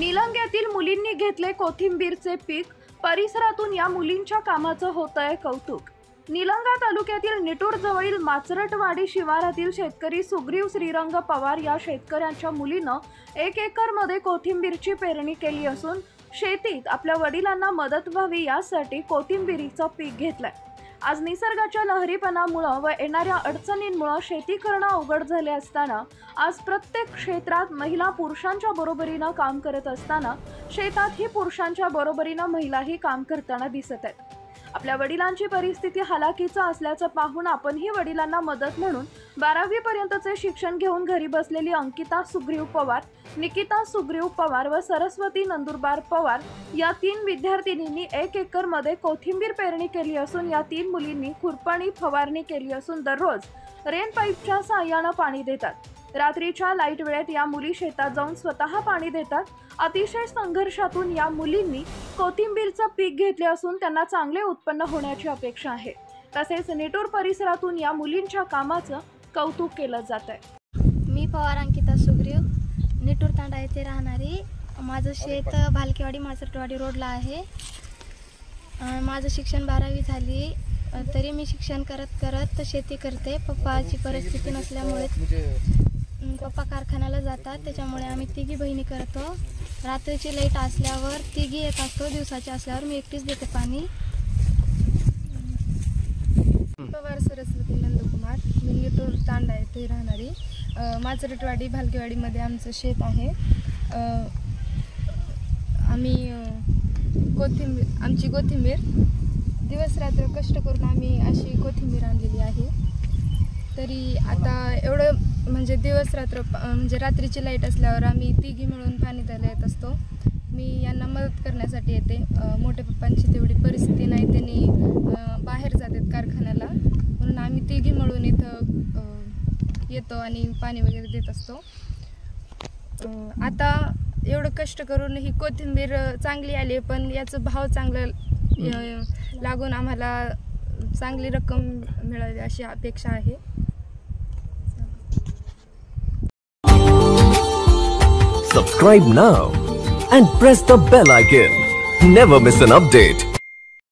निलंग्यातील मुलींनी घेतले कोथिंबीरचे पीक, परिसरातून या मुलींच्या कामाचं होतंय कौतुक। निलंगा तालुक्यातील निटूर जवळील माचरटवाडी शिवारातील शेतकरी सुग्रीव श्रीरंग पवार या शेतकऱ्यांच्या मुलीनं 1 एकरमध्ये कोथिंबीरची पेरणी केली असून शेतीत आपल्या वडिलांना मदत व्हावी यासाठी कोथिंबीरीचं पीक घेतलंय। आज निसर्गाच्या लहरीपणामुळे व येणाऱ्या अडचणींमुळे शेती करणं अवघड झाले असताना आज प्रत्येक क्षेत्रात महिला पुरुषांच्या बरोबरीनं काम करत असताना शेतात ही पुरुषांच्या बरोबरीनं महिलाही काम करताना दिसत आहेत। आपल्या वडिलांची परिस्थिती हलाखीचा असल्याचं पाहून आपणही वडिलांना मदत म्हणून 12वी पर्यंतचे शिक्षण घेऊन घरी बसलेली अंकिता सुग्रीव पवार, निकिता सुग्रीव पवार व सरस्वती नंदुरबार पवार या 3 विद्यार्थिनींनी 1 एकरमध्ये कोथिंबीर पेरणी केली असून या 3 मुलींनी खुरपणी फवारणी केली असून दररोज रेन पाईपच्या सहाय्याने पाणी देतात। रात्रीच्या लाईट वेळेत या मुली शेतात जाऊन स्वतः पाणी देतात। अतिशय संघर्षातून या मुलींनी कोथिंबीरचं पीक घेतले असून त्यांना चांगले उत्पन्न होण्याची अपेक्षा आहे। तसेच निटूर परिसरातून या मुलींच्या कामाचं कौतुक केलं जात आहे। मी पवार अंकिता सुग्रीव, निटूर तांडा येथे राहणारी। माझं शेत भालकेवाडी माचरटवाडी रोडला आहे। माझं शिक्षण 12वी झाली, तरी मी शिक्षण करत शेती करते। पप्पाची परिस्थिती नसल्यामुळे पप्पा कारखान्याला जातात, त्याच्यामुळे आम्ही तिघी बहिणी करतो। रात्रीची लाईट असल्यावर तिघी येत असतो, दिवसाची असल्यावर मी एकटीच देते पाणी। पवार सरस्वती नंदकुमार, मी निटूर तांडा येथे राहणारी। माचरटवाडी भालकेवाडीमध्ये आमचं शेत आहे। आम्ही आमची कोथिंबीर दिवस रात्र कष्ट करून आम्ही अशी कोथिंबीर आणलेली आहे। तरी आता एवढं म्हणजे दिवस रात्र म्हणजे रात्रीची लाईट असल्यावर आम्ही तिघी मिळून पाणी द्यायला येत असतो। मी यांना मदत करण्यासाठी येते। मोठ्या पप्पांची तेवढी परिस्थिती नाही, त्यांनी बाहेर जातात कारखान्याला, म्हणून आम्ही तिघी मिळून इथं येतो आणि पाणी वगैरे देत असतो। आता एवढं कष्ट करून ही कोथिंबीर चांगली आली, पण याचं भाव चांगलं लागून आम्हाला चांगली रक्कम मिळावी अशी अपेक्षा आहे। Subscribe now and press the bell icon. Never miss an update.